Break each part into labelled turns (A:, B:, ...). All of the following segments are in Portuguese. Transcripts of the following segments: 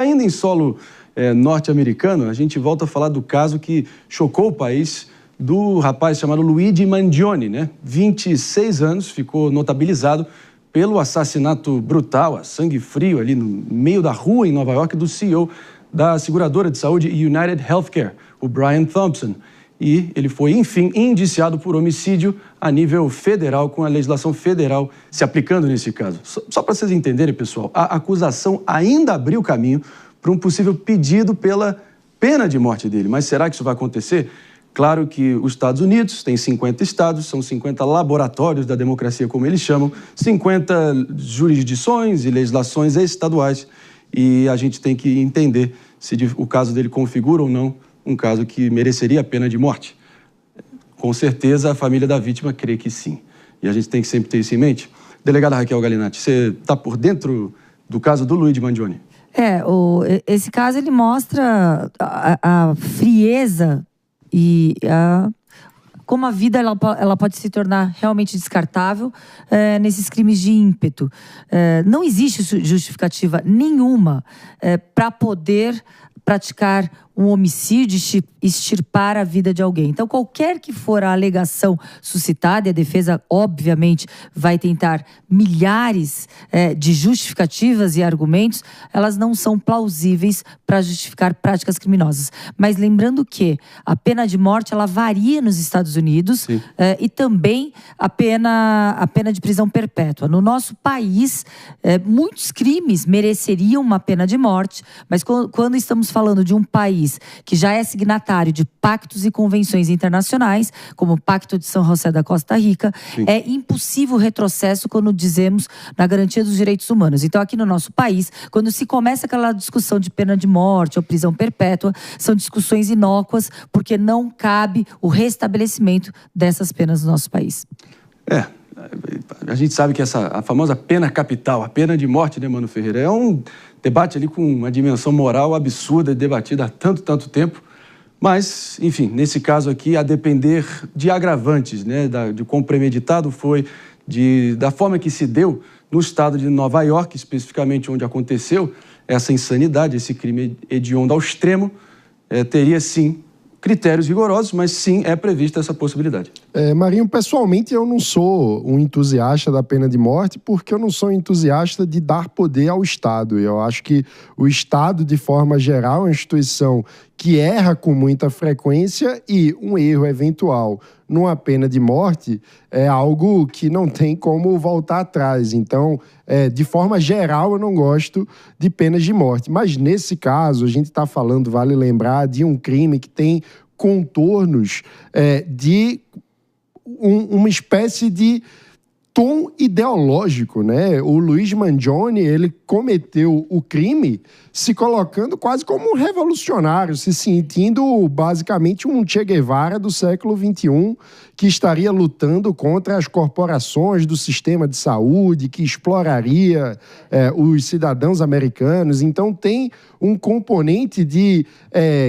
A: Ainda em solo norte-americano, a gente volta a falar do caso que chocou o país do rapaz chamado Luigi Mangione, né? 26 anos, ficou notabilizado pelo assassinato brutal, a sangue frio, ali no meio da rua em Nova York, do CEO da seguradora de saúde United Healthcare, o Brian Thompson. E ele foi, enfim, indiciado por homicídio a nível federal, com a legislação federal se aplicando nesse caso. Só para vocês entenderem, pessoal, a acusação ainda abriu caminho para um possível pedido pela pena de morte dele. Mas será que isso vai acontecer? Claro que os Estados Unidos têm 50 estados, são 50 laboratórios da democracia, como eles chamam, 50 jurisdições e legislações estaduais, e a gente tem que entender se o caso dele configura ou não um caso que mereceria a pena de morte. Com certeza, a família da vítima crê que sim. E a gente tem que sempre ter isso em mente. Delegada Raquel Galinatti, você está por dentro do caso do Luigi Mangione?
B: Esse caso ele mostra a frieza e como a vida ela pode se tornar realmente descartável nesses crimes de ímpeto. Não existe justificativa nenhuma para poder praticar um homicídio, extirpar a vida de alguém. Então, qualquer que for a alegação suscitada, e a defesa, obviamente, vai tentar milhares de justificativas e argumentos, elas não são plausíveis para justificar práticas criminosas. Mas lembrando que a pena de morte, ela varia nos Estados Unidos e também a pena de prisão perpétua. No nosso país, muitos crimes mereceriam uma pena de morte, mas quando estamos falando de um país que já é signatário de pactos e convenções internacionais, como o Pacto de São José da Costa Rica, é impossível retrocesso quando dizemos na garantia dos direitos humanos. Então, aqui no nosso país, quando se começa aquela discussão de pena de morte ou prisão perpétua, são discussões inócuas, porque não cabe o restabelecimento dessas penas no nosso país.
A: A gente sabe que a famosa pena capital, a pena de morte, né, Mano Ferreira, é um debate ali com uma dimensão moral absurda, debatida há tanto tempo. Mas, enfim, nesse caso aqui, a depender de agravantes, né, de quão premeditado foi, da forma que se deu no estado de Nova York, especificamente onde aconteceu essa insanidade, esse crime hediondo ao extremo, teria sim critérios rigorosos, mas sim é prevista essa possibilidade.
C: Marinho, pessoalmente eu não sou um entusiasta da pena de morte porque eu não sou um entusiasta de dar poder ao Estado. Eu acho que o Estado, de forma geral, é uma instituição que erra com muita frequência e um erro eventual numa pena de morte é algo que não tem como voltar atrás. Então, de forma geral, eu não gosto de penas de morte. Mas nesse caso, a gente está falando, vale lembrar, de um crime que tem contornos de uma espécie de tom ideológico, né? O Luigi Mangione, ele cometeu o crime se colocando quase como um revolucionário, se sentindo basicamente um Che Guevara do século XXI, que estaria lutando contra as corporações do sistema de saúde, que exploraria os cidadãos americanos. Então tem um componente de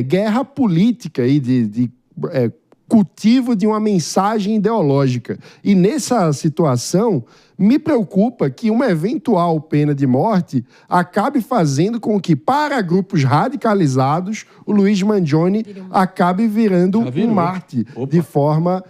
C: guerra política e de cultivo de uma mensagem ideológica. E nessa situação, me preocupa que uma eventual pena de morte acabe fazendo com que, para grupos radicalizados, o Luigi Mangione acabe virando um mártir de forma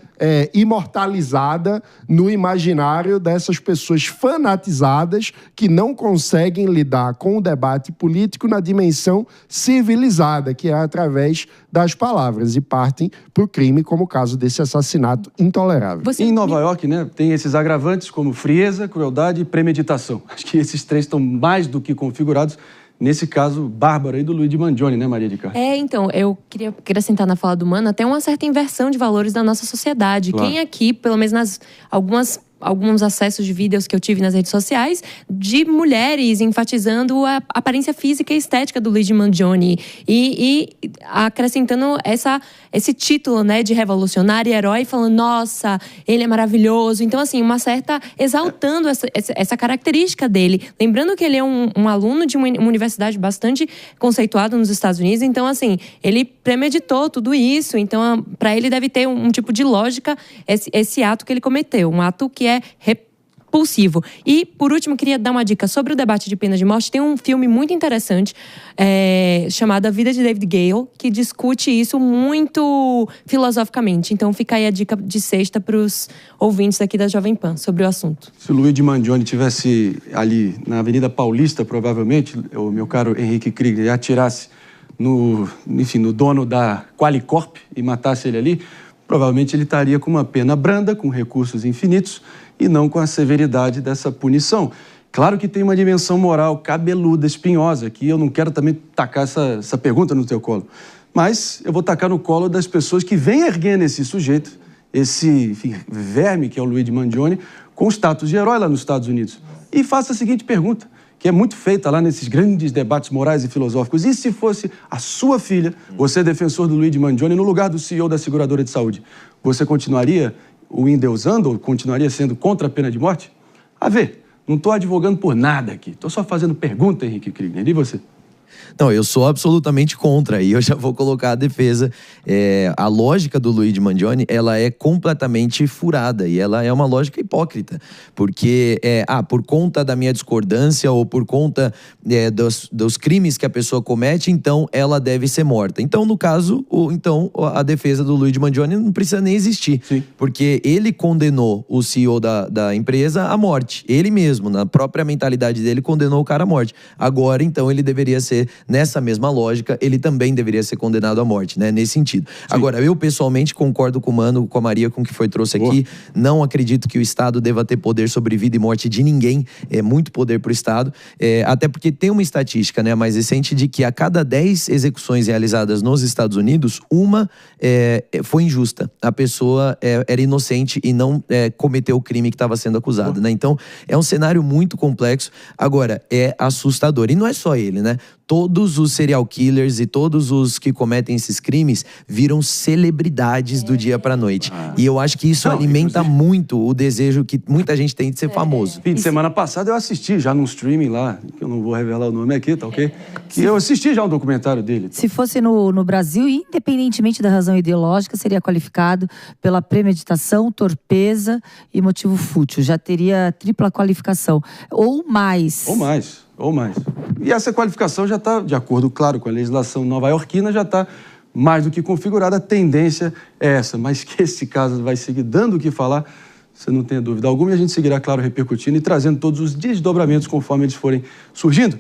C: imortalizada no imaginário dessas pessoas fanatizadas que não conseguem lidar com o debate político na dimensão civilizada, que é através das palavras, e partem para o crime, como o caso desse assassinato intolerável.
A: Em Nova York, né, tem esses agravantes como frieza, crueldade e premeditação. Acho que esses três estão mais do que configurados nesse caso bárbaro aí do Luigi Mangione, né, Maria de Carlos?
D: Então, eu queria acrescentar na fala do Mano até uma certa inversão de valores da nossa sociedade. Claro. Quem aqui, pelo menos alguns acessos de vídeos que eu tive nas redes sociais, de mulheres enfatizando a aparência física e estética do Luigi Mangione e acrescentando esse título, né, de revolucionário e herói, falando, nossa, ele é maravilhoso. Então, assim, uma certa exaltando essa característica dele. Lembrando que ele é um aluno de uma universidade bastante conceituada nos Estados Unidos. Então, assim, ele premeditou tudo isso. Então, para ele deve ter um tipo de lógica esse ato que ele cometeu. Um ato que é compulsivo. E, por último, queria dar uma dica sobre o debate de pena de morte. Tem um filme muito interessante chamado A Vida de David Gale, que discute isso muito filosoficamente. Então, fica aí a dica de sexta para os ouvintes aqui da Jovem Pan sobre o assunto.
A: Se o Luigi Mangione tivesse ali na Avenida Paulista, provavelmente, o meu caro Henrique Krieger atirasse no dono da Qualicorp e matasse ele ali, provavelmente ele estaria com uma pena branda, com recursos infinitos, e não com a severidade dessa punição. Claro que tem uma dimensão moral cabeluda, espinhosa, que eu não quero também tacar essa pergunta no teu colo. Mas eu vou tacar no colo das pessoas que vêm erguendo esse sujeito, esse verme que é o Luigi Mangione, com status de herói lá nos Estados Unidos. E faço a seguinte pergunta, que é muito feita lá nesses grandes debates morais e filosóficos. E se fosse a sua filha, você é defensor do Luigi Mangione, no lugar do CEO da seguradora de saúde, você continuaria o endeusando ou continuaria sendo contra a pena de morte? A ver, não estou advogando por nada aqui. Estou só fazendo pergunta, Henrique Krieger. E você?
E: Não, eu sou absolutamente contra, e eu já vou colocar a defesa. A lógica do Luigi Mangione, ela é completamente furada, e ela é uma lógica hipócrita, porque, por conta da minha discordância, ou por conta dos crimes que a pessoa comete, então ela deve ser morta. Então, no caso, a defesa do Luigi Mangione não precisa nem existir. Sim. Porque ele condenou o CEO da empresa à morte. Ele mesmo, na própria mentalidade dele, condenou o cara à morte. Agora, então, ele deveria ser, nessa mesma lógica, ele também deveria ser condenado à morte, né? Nesse sentido. Sim. Agora, eu pessoalmente concordo com o Mano, com a Maria, com o que foi trouxe aqui. Não acredito que o Estado deva ter poder sobre vida e morte de ninguém. É muito poder para o Estado. Até porque tem uma estatística, né, mais recente, de que a cada 10 execuções realizadas nos Estados Unidos, uma foi injusta. A pessoa era inocente e não cometeu o crime que estava sendo acusado, né? Então, é um cenário muito complexo. Agora, é assustador. E não é só ele, né? Todos os serial killers e todos os que cometem esses crimes viram celebridades do dia pra noite. E eu acho que isso alimenta muito o desejo que muita gente tem de ser famoso.
A: Fim de semana passada eu assisti já num streaming lá, que eu não vou revelar o nome aqui, tá ok? Que eu assisti já um documentário dele.
B: Se fosse no Brasil, independentemente da razão ideológica, seria qualificado pela premeditação, torpeza e motivo fútil. Já teria tripla qualificação. Ou mais.
A: Ou mais. E essa qualificação já está, de acordo, claro, com a legislação nova-iorquina, já está mais do que configurada. A tendência é essa. Mas que esse caso vai seguir dando o que falar, você não tenha dúvida alguma. E a gente seguirá, claro, repercutindo e trazendo todos os desdobramentos conforme eles forem surgindo.